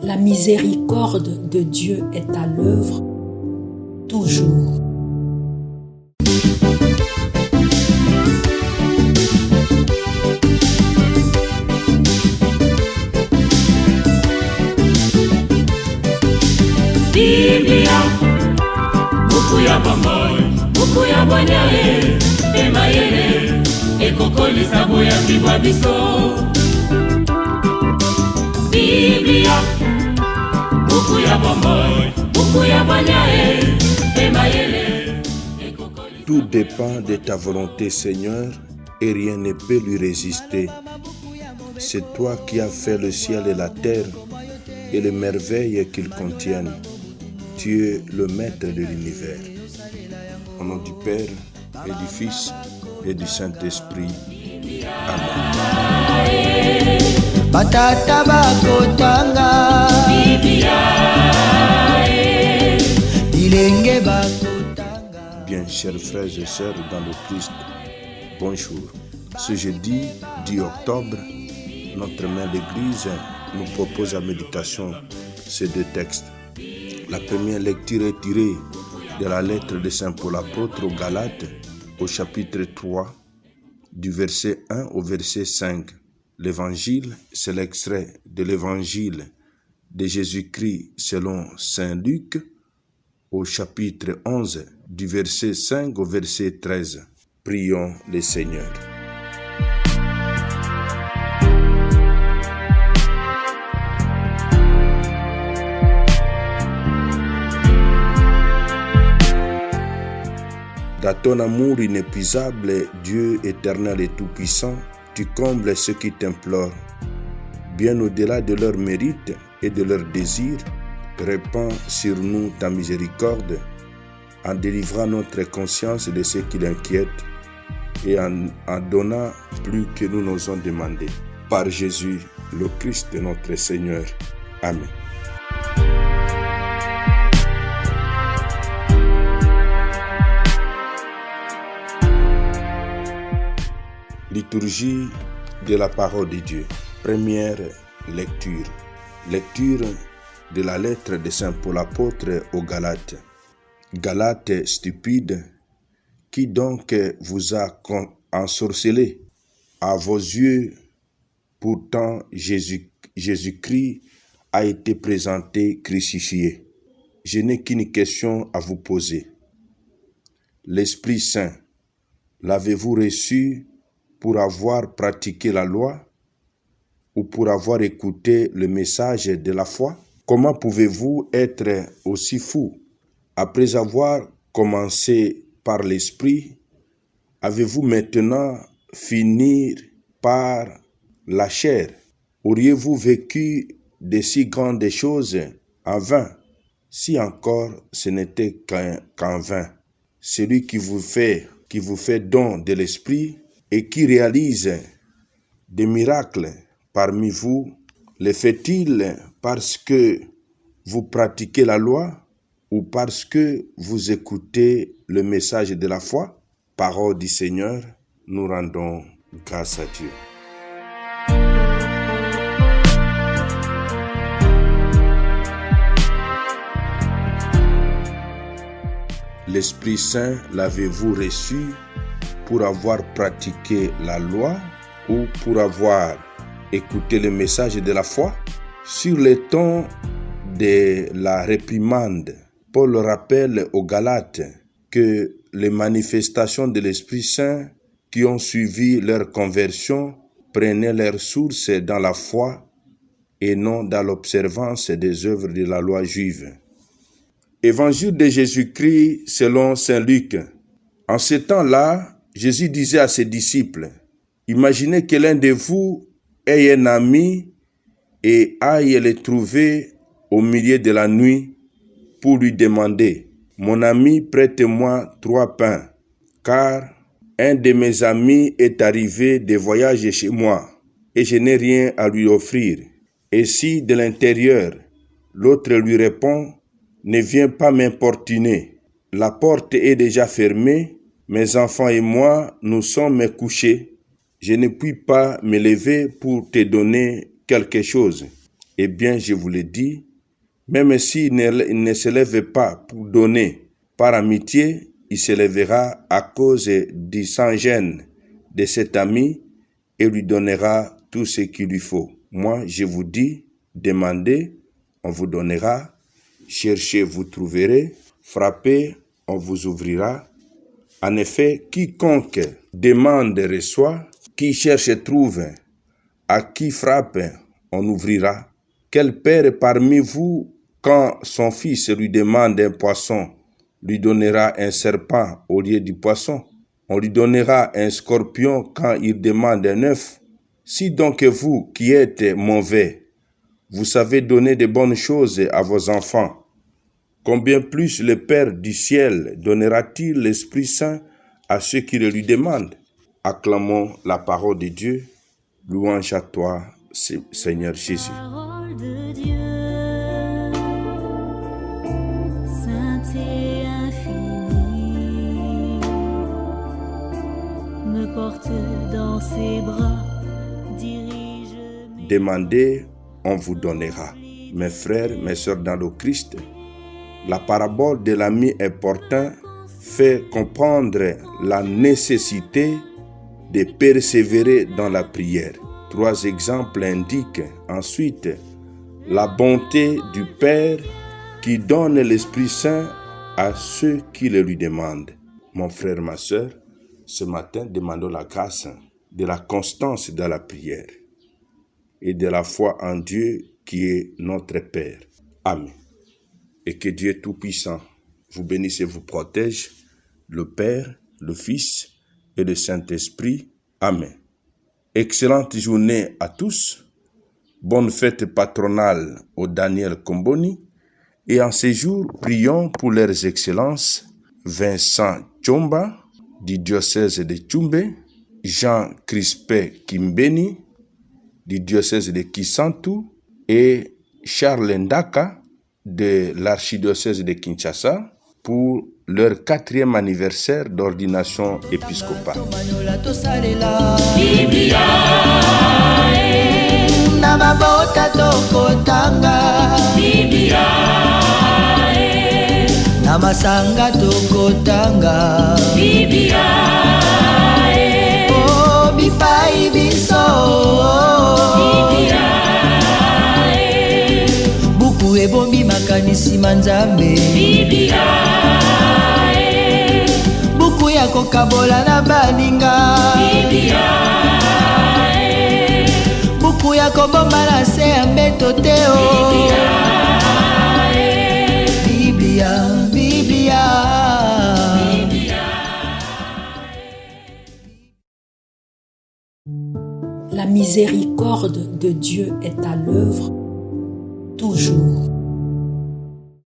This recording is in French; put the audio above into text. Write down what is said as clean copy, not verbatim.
La miséricorde de Dieu est à l'œuvre toujours. Biblia, buku ya bomoi, buku ya bonyae, emayele, ekokoli sabo ya kibwa biso. Biblia, buku ya bomoi, buku ya bonyae, emayele, ekokoli. Tout dépend de ta volonté, Seigneur, et rien ne peut lui résister. C'est toi qui as fait le ciel et la terre et les merveilles qu'ils contiennent. Tu es le maître de l'univers. Au nom du Père et du Fils et du Saint-Esprit. Amen. Batata bakotanga bilenge bakotanga. Bien, chers frères et sœurs dans le Christ, bonjour. Ce jeudi 10 octobre, notre mère l'Église nous propose la méditation ces deux textes. La première lecture est tirée de la lettre de Saint Paul apôtre aux Galates, au chapitre 3, du verset 1 au verset 5. L'évangile, c'est l'extrait de l'évangile de Jésus-Christ selon Saint Luc, au chapitre 11, du verset 5 au verset 13. Prions le Seigneur. Dans ton amour inépuisable, Dieu éternel et tout-puissant, tu combles ceux qui t'implorent. Bien au-delà de leurs mérites et de leurs désirs, répands sur nous ta miséricorde, en délivrant notre conscience de ce qui l'inquiète et en donnant plus que nous n'osons demander. Par Jésus, le Christ notre Seigneur. Amen. Liturgie de la parole de Dieu. Première lecture. Lecture de la lettre de Saint Paul apôtre aux Galates. Galates stupides, qui donc vous a ensorcelé? À vos yeux, pourtant Jésus-Christ a été présenté crucifié. Je n'ai qu'une question à vous poser. L'Esprit Saint, l'avez-vous reçu pour avoir pratiqué la loi ou pour avoir écouté le message de la foi? Comment pouvez-vous être aussi fou? Après avoir commencé par l'Esprit, avez-vous maintenant fini par la chair? Auriez-vous vécu de si grandes choses en vain? Si encore ce n'était qu'en vain. Celui qui vous fait don de l'Esprit et qui réalise des miracles parmi vous, le fait-il parce que vous pratiquez la loi ou parce que vous écoutez le message de la foi? Parole du Seigneur, nous rendons grâce à Dieu. L'Esprit Saint, l'avez-vous reçu pour avoir pratiqué la loi ou pour avoir écouté le message de la foi? Sur le ton de la réprimande, Paul rappelle aux Galates que les manifestations de l'Esprit Saint qui ont suivi leur conversion prenaient leur source dans la foi et non dans l'observance des œuvres de la loi juive. Évangile de Jésus-Christ selon Saint Luc. En ce temps-là, Jésus disait à ses disciples, « Imaginez que l'un de vous ait un ami et aille le trouver au milieu de la nuit pour lui demander, « Mon ami, prête-moi 3 pains, car un de mes amis est arrivé de voyage chez moi et je n'ai rien à lui offrir. » Et si de l'intérieur, l'autre lui répond, « Ne viens pas m'importuner, la porte est déjà fermée, mes enfants et moi, nous sommes couchés. Je ne puis pas me lever pour te donner quelque chose. » Eh bien, je vous le dis, même s'il ne se lève pas pour donner par amitié, il se lèvera à cause du sans-gêne de cet ami et lui donnera tout ce qu'il lui faut. Moi, je vous dis, demandez, on vous donnera, cherchez, vous trouverez, frappez, on vous ouvrira. En effet, quiconque demande reçoit, qui cherche trouve, à qui frappe, on ouvrira. Quel père parmi vous, quand son fils lui demande un poisson, lui donnera un serpent au lieu du poisson? On lui donnera un scorpion quand il demande un œuf. Si donc vous, qui êtes mauvais, vous savez donner de bonnes choses à vos enfants, combien plus le Père du ciel donnera-t-il l'Esprit Saint à ceux qui le lui demandent? Acclamons la parole de Dieu. Louange à toi, Seigneur Jésus. Parole de Dieu, sainte et infinie, me porte dans ses bras, dirige mes... Demandez, on vous donnera. Mes frères, mes sœurs dans le Christ, la parabole de l'ami important fait comprendre la nécessité de persévérer dans la prière. 3 exemples indiquent ensuite la bonté du Père qui donne l'Esprit Saint à ceux qui le lui demandent. Mon frère, ma sœur, ce matin, demandons la grâce de la constance dans la prière et de la foi en Dieu qui est notre Père. Amen. Et que Dieu Tout-Puissant vous bénisse et vous protège, le Père, le Fils et le Saint-Esprit. Amen. Excellente journée à tous. Bonne fête patronale au Daniel Comboni. Et en ces jours, prions pour leurs excellences Vincent Tchomba du diocèse de Tchumbe, Jean Crispé Kimbeni du diocèse de Kisantu et Charles Ndaka de l'archidiocèse de Kinshasa pour leur 4e anniversaire d'ordination épiscopale. Biblia, na mabota tokotanga Biblia, na masanga tokotanga Biblia, oh bipai biso Biblia, buku ebombi makanisi manzambe Biblia, buku ya kokabola na baninga Biblia, buku ya kobomba na se ya mbeto te o Biblia, Biblia. La miséricorde de Dieu est à l'œuvre toujours.